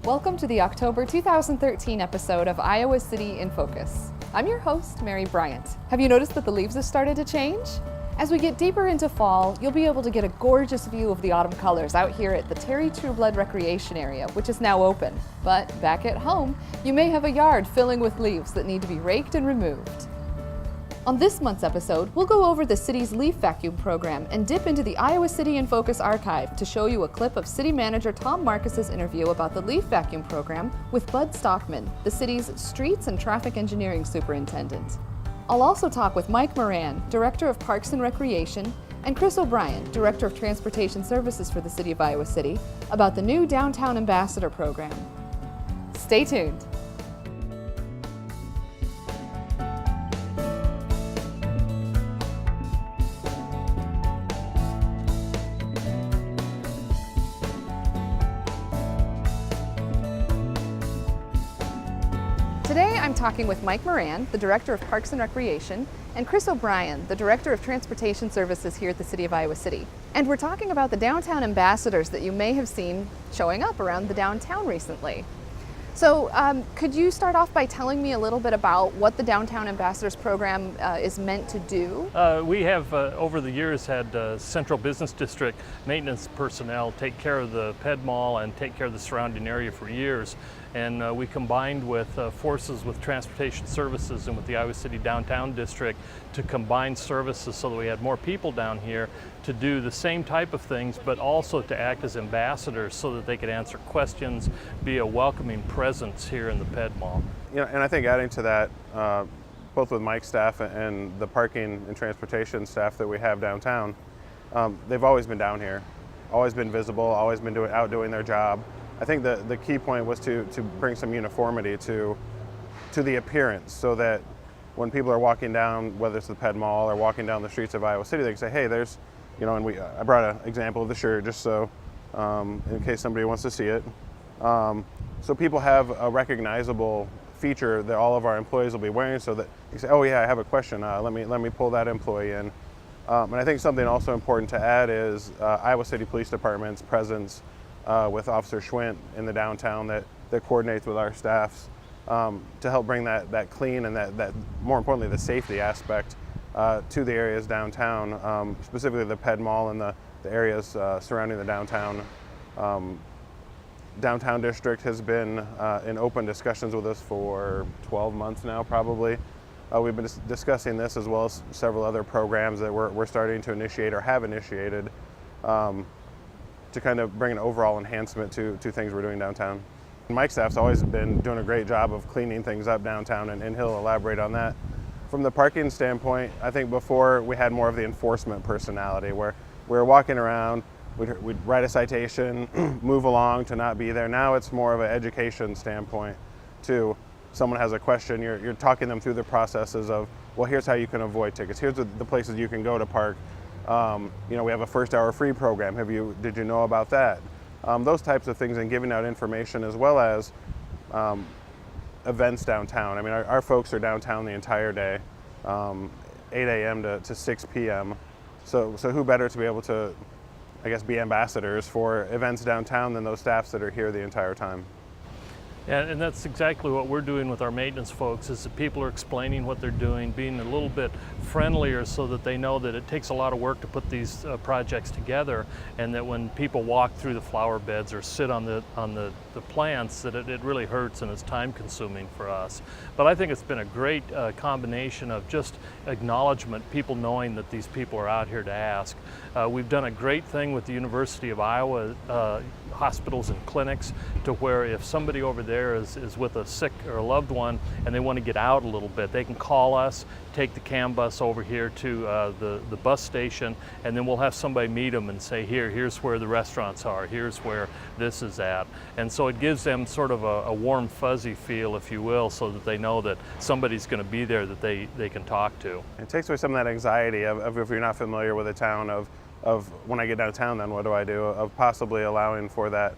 Welcome to the October 2013 episode of Iowa City in Focus. I'm your host, Mary Bryant. Have you noticed that the leaves have started to change? As we get deeper into fall, you'll be able to get a gorgeous view of the autumn colors out here at the Terry Trueblood Recreation Area, which is now open. But back at home, you may have a yard filling with leaves that need to be raked and removed. On this month's episode, we'll go over the city's leaf vacuum program and dip into the Iowa City in Focus archive to show you a clip of City Manager Tom Marcus's interview about the leaf vacuum program with Bud Stockman, the city's Streets and Traffic Engineering Superintendent. I'll also talk with Mike Moran, Director of Parks and Recreation, and Chris O'Brien, Director of Transportation Services for the City of Iowa City, about the new Downtown Ambassador program. Stay tuned. Today I'm talking with Mike Moran, the Director of Parks and Recreation, and Chris O'Brien, the Director of Transportation Services here at the City of Iowa City. And we're talking about the downtown ambassadors that you may have seen showing up around the downtown recently. So could you start off by telling me a little bit about what the Downtown Ambassadors program is meant to do? We have over the years had Central Business District maintenance personnel take care of the Ped Mall and take care of the surrounding area for years. And we combined with forces with Transportation Services and with the Iowa City Downtown District to combine services so that we had more people down here to do the same type of things, but also to act as ambassadors so that they could answer questions, be a welcoming presence here in the Ped Mall. And I think adding to that, both with Mike's staff and the parking and transportation staff that we have downtown, they've always been down here, always been visible, always been out doing their job. I think the key point was to bring some uniformity to the appearance so that when people are walking down, whether it's the Ped Mall or walking down the streets of Iowa City, they can say, hey, there's, and I brought an example of the shirt just so in case somebody wants to see it. So people have a recognizable feature that all of our employees will be wearing so that you say, oh yeah, I have a question, let me pull that employee in. And I think something also important to add is Iowa City Police Department's presence with Officer Schwint in the downtown that coordinates with our staffs to help bring that clean and that more importantly the safety aspect to the areas downtown, specifically the Ped Mall and the areas surrounding the downtown. Downtown District has been in open discussions with us for 12 months now probably. We've been discussing this as well as several other programs that we're starting to initiate or have initiated to kind of bring an overall enhancement to things we're doing downtown. Mike's staff's always been doing a great job of cleaning things up downtown, and he'll elaborate on that. From the parking standpoint, I think before we had more of the enforcement personality where we were walking around, we'd write a citation, move along to not be there. Now it's more of an education standpoint too. Someone has a question, you're talking them through the processes of, well, here's how you can avoid tickets. Here's the places you can go to park. We have a first hour free program. Did you know about that? Those types of things, and giving out information as well as events downtown. I mean, our folks are downtown the entire day, 8 a.m. to 6 p.m. So who better to be able to, I guess, be ambassadors for events downtown than those staffs that are here the entire time. Yeah, and that's exactly what we're doing with our maintenance folks, is that people are explaining what they're doing, being a little bit friendlier so that they know that it takes a lot of work to put these projects together, and that when people walk through the flower beds or sit on the plants, that it really hurts and it's time consuming for us. But I think it's been a great combination of just acknowledgement, people knowing that these people are out here to ask. We've done a great thing with the University of Iowa hospitals and clinics, to where if somebody over there is with a sick or a loved one and they want to get out a little bit, they can call us, take the CAM bus over here to the bus station, and then we'll have somebody meet them and say, here's where the restaurants are, here's where this is at. And so it gives them sort of a warm fuzzy feel, if you will, so that they know that somebody's going to be there that they can talk to. It takes away some of that anxiety of if you're not familiar with a town of when I get downtown, then what do I do? Of possibly allowing for that,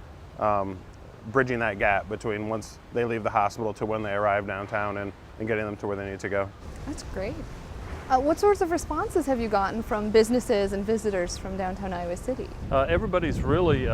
bridging that gap between once they leave the hospital to when they arrive downtown and getting them to where they need to go. That's great. What sorts of responses have you gotten from businesses and visitors from downtown Iowa City? Everybody's really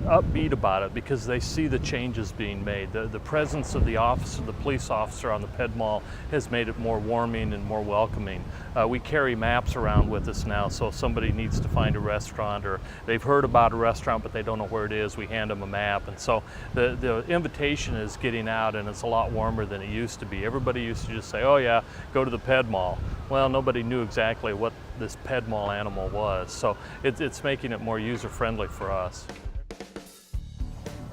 upbeat about it because they see the changes being made. The presence of the office of the police officer on the Ped Mall has made it more warming and more welcoming. We carry maps around with us now, so if somebody needs to find a restaurant or they've heard about a restaurant but they don't know where it is, we hand them a map. And so the invitation is getting out, and it's a lot warmer than it used to be. Everybody used to just say, oh yeah, go to the Ped Mall. Well, nobody knew exactly what this Ped Mall animal was, so it's making it more user-friendly for us.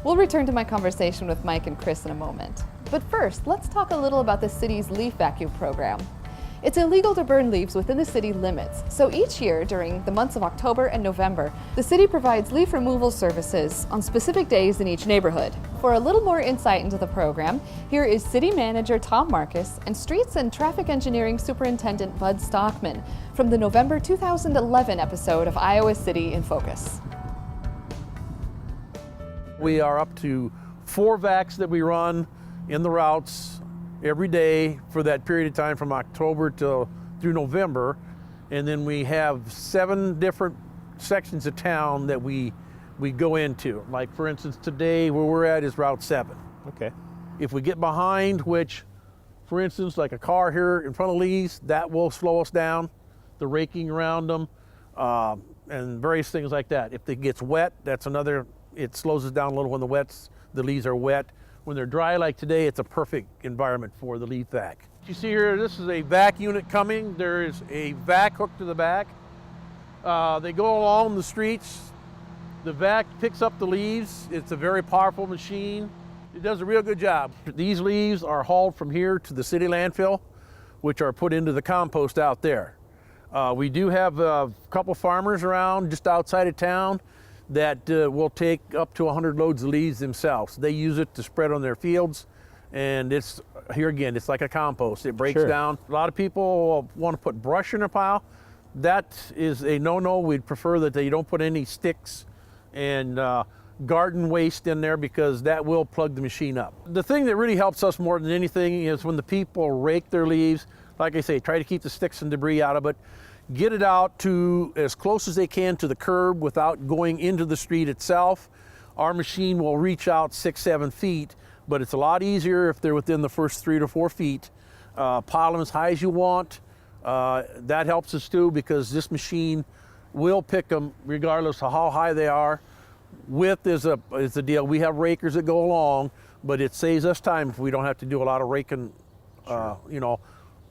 We'll return to my conversation with Mike and Chris in a moment. But first, let's talk a little about the city's leaf vacuum program. It's illegal to burn leaves within the city limits, so each year during the months of October and November, the city provides leaf removal services on specific days in each neighborhood. For a little more insight into the program, here is City Manager Tom Marcus and Streets and Traffic Engineering Superintendent Bud Stockman from the November 2011 episode of Iowa City in Focus. We are up to 4 vacs that we run in the routes every day for that period of time from October through November. And then we have 7 different sections of town that we go into. Like for instance, today where we're at is Route 7. Okay. If we get behind, which for instance, like a car here in front of Lee's, that will slow us down, the raking around them, and various things like that. If it gets wet, that's another, it slows us down a little when the leaves are wet. When they're dry like today, it's a perfect environment for the leaf vac. You see here, this is a vac unit coming. There is a vac hooked to the back. They go along the streets. The vac picks up the leaves. It's a very powerful machine. It does a real good job. These leaves are hauled from here to the city landfill, which are put into the compost out there. We do have a couple farmers around just outside of town that will take up to 100 loads of leaves themselves. They use it to spread on their fields, and it's, here again, it's like a compost. It breaks down. A lot of people want to put brush in a pile. That is a no-no. We'd prefer that they don't put any sticks and garden waste in there because that will plug the machine up. The thing that really helps us more than anything is when the people rake their leaves, like I say, try to keep the sticks and debris out of it. Get it out to as close as they can to the curb without going into the street itself. Our machine will reach out 6-7 feet, but it's a lot easier if they're within the first 3 to 4 feet. Pile them as high as you want. That helps us too because this machine will pick them regardless of how high they are. Width is a deal. We have rakers that go along, but it saves us time if we don't have to do a lot of raking. You know,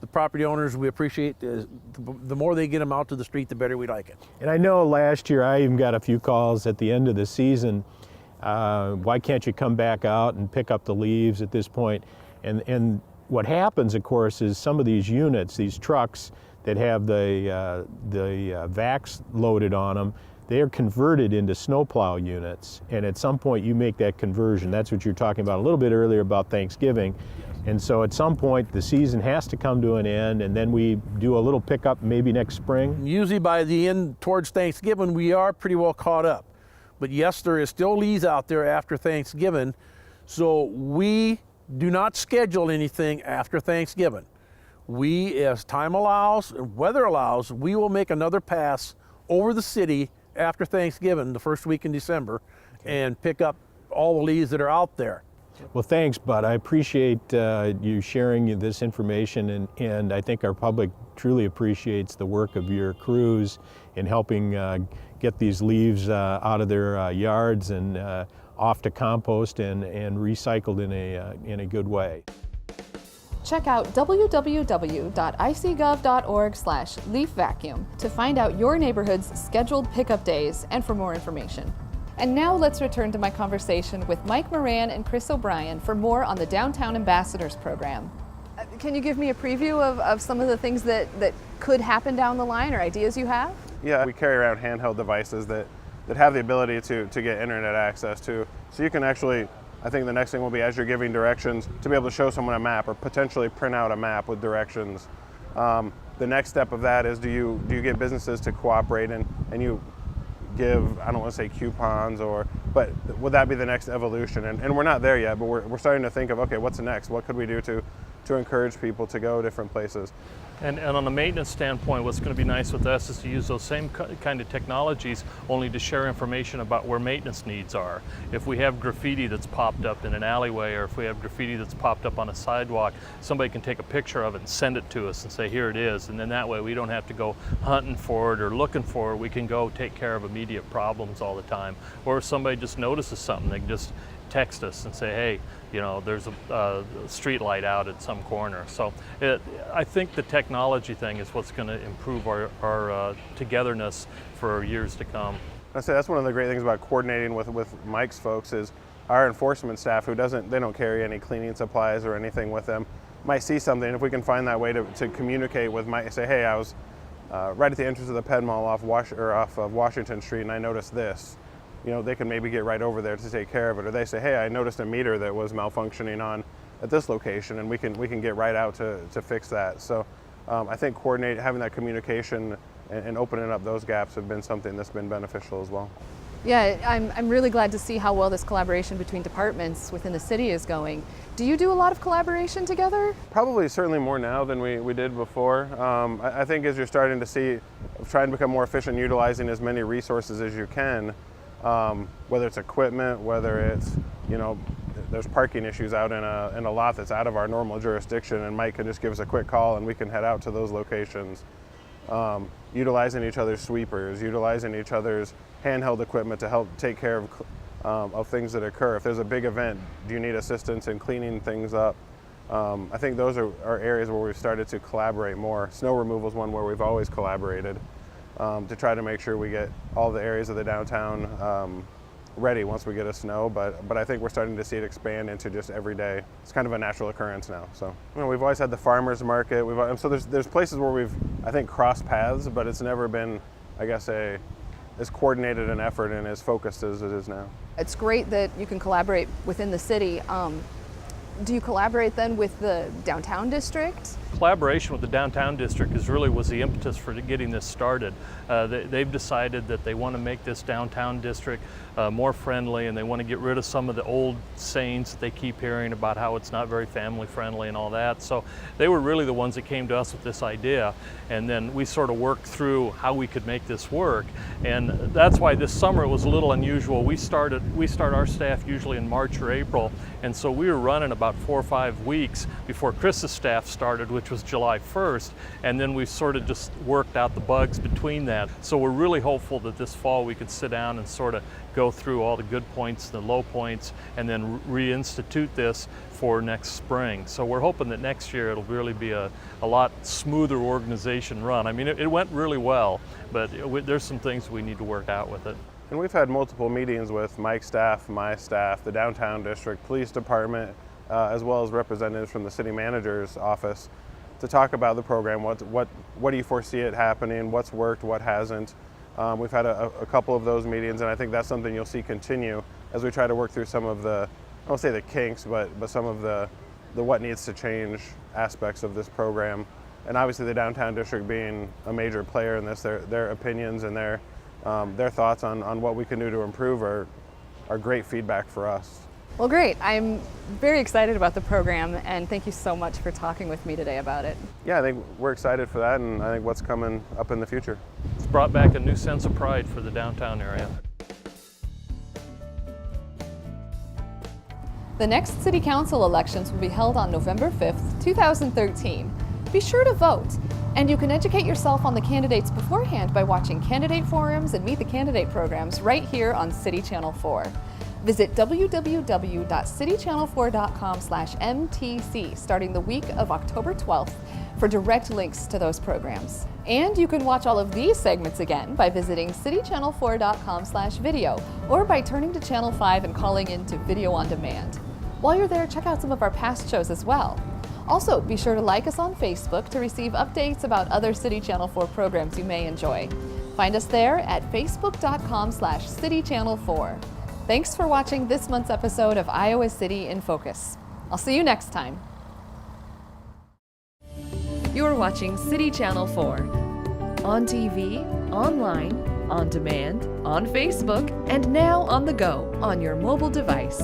the property owners, we appreciate the more they get them out to the street, the better we like it. And I know last year I even got a few calls at the end of the season. Why can't you come back out and pick up the leaves at this point? And what happens, of course, is some of these units, these trucks that have the vacs loaded on them, they are converted into snowplow units. And at some point you make that conversion. That's what you're talking about a little bit earlier about Thanksgiving. And so at some point the season has to come to an end, and then we do a little pickup maybe next spring. Usually by the end towards Thanksgiving, we are pretty well caught up. But yes, there is still leaves out there after Thanksgiving. So we do not schedule anything after Thanksgiving. We, as time allows, and weather allows, we will make another pass over the city after Thanksgiving, the first week in December, and pick up all the leaves that are out there. Well, thanks, Bud. I appreciate you sharing this information, and I think our public truly appreciates the work of your crews in helping get these leaves out of their yards and off to compost and recycled in a good way. Check out www.icgov.org/leafvacuum to find out your neighborhood's scheduled pickup days and for more information. And now let's return to my conversation with Mike Moran and Chris O'Brien for more on the Downtown Ambassadors Program. Can you give me a preview of some of the things that could happen down the line or ideas you have? Yeah, we carry around handheld devices that have the ability to get internet access to. So you can actually, I think the next thing will be, as you're giving directions, to be able to show someone a map or potentially print out a map with directions. The next step of that is, do you get businesses to cooperate and you give, I don't want to say coupons, but would that be the next evolution? And we're not there yet, but we're starting to think of, okay, what's the next? What could we do to to encourage people to go different places. And on the maintenance standpoint, what's going to be nice with us is to use those same kind of technologies, only to share information about where maintenance needs are. If we have graffiti that's popped up in an alleyway, or if we have graffiti that's popped up on a sidewalk, somebody can take a picture of it and send it to us and say, here it is. And then that way we don't have to go hunting for it or looking for it. We can go take care of immediate problems all the time. Or if somebody just notices something, they can just text us and say, hey, you know, there's a street light out at some corner. So I think the technology thing is what's going to improve our togetherness for years to come. I say that's one of the great things about coordinating with Mike's folks is our enforcement staff who they don't carry any cleaning supplies or anything with them, might see something. If we can find that way to communicate with Mike, say, hey, I was right at the entrance of the Ped Mall off of Washington Street and I noticed this. You know, they can maybe get right over there to take care of it, or they say, hey, I noticed a meter that was malfunctioning on at this location, and we can get right out to fix that. So I think having that communication and opening up those gaps have been something that's been beneficial as well. Yeah, I'm really glad to see how well this collaboration between departments within the city is going. Do you do a lot of collaboration together? Probably certainly more now than we did before. I think as you're starting to trying to become more efficient, utilizing as many resources as you can, whether it's equipment, whether it's, you know, there's parking issues out in a lot that's out of our normal jurisdiction, and Mike can just give us a quick call and we can head out to those locations. Utilizing each other's sweepers, utilizing each other's handheld equipment to help take care of things that occur. If there's a big event, do you need assistance in cleaning things up? I think those are areas where we've started to collaborate more. Snow removal is one where we've always collaborated. To try to make sure we get all the areas of the downtown ready once we get a snow, but I think we're starting to see it expand into just every day. It's kind of a natural occurrence now. So, you know, we've always had the farmers market. So there's places where we've, I think, crossed paths, but it's never been, I guess, as coordinated an effort and as focused as it is now. It's great that you can collaborate within the city. Do you collaborate then with the downtown district? Collaboration with the downtown district was the impetus for getting this started. They've decided that they want to make this downtown district more friendly, and they want to get rid of some of the old sayings that they keep hearing about how it's not very family friendly and all that. So they were really the ones that came to us with this idea, and then we sort of worked through how we could make this work. And that's why this summer it was a little unusual. We start our staff usually in March or April, and so we were running about 4 or 5 weeks before Chris's staff started, which was July 1st, and then we sort of just worked out the bugs between that. So we're really hopeful that this fall we can sit down and sort of go through all the good points, the low points, and then reinstitute this for next spring. So we're hoping that next year it'll really be a lot smoother organization run. I mean, it went really well, but there's some things we need to work out with it. And we've had multiple meetings with Mike's staff, my staff, the downtown district, police department, as well as representatives from the city manager's office to talk about the program. What do you foresee it happening? What's worked? What hasn't? We've had a couple of those meetings, and I think that's something you'll see continue as we try to work through some of the, I won't say the kinks, but some of the what needs to change aspects of this program. And obviously the downtown district being a major player in this, their opinions and their thoughts on what we can do to improve are great feedback for us. Well, great. I'm very excited about the program, and thank you so much for talking with me today about it. Yeah, I think we're excited for that, and I think what's coming up in the future. It's brought back a new sense of pride for the downtown area. The next City Council elections will be held on November 5th, 2013. Be sure to vote, and you can educate yourself on the candidates beforehand by watching candidate forums and Meet the Candidate programs right here on City Channel 4. Visit www.citychannel4.com/MTC starting the week of October 12th for direct links to those programs. And you can watch all of these segments again by visiting citychannel4.com/video or by turning to Channel 5 and calling in to Video on Demand. While you're there, check out some of our past shows as well. Also, be sure to like us on Facebook to receive updates about other City Channel 4 programs you may enjoy. Find us there at facebook.com/citychannel4. Thanks for watching this month's episode of Iowa City in Focus. I'll see you next time. You're watching City Channel 4 on TV, online, on demand, on Facebook, and now on the go on your mobile device.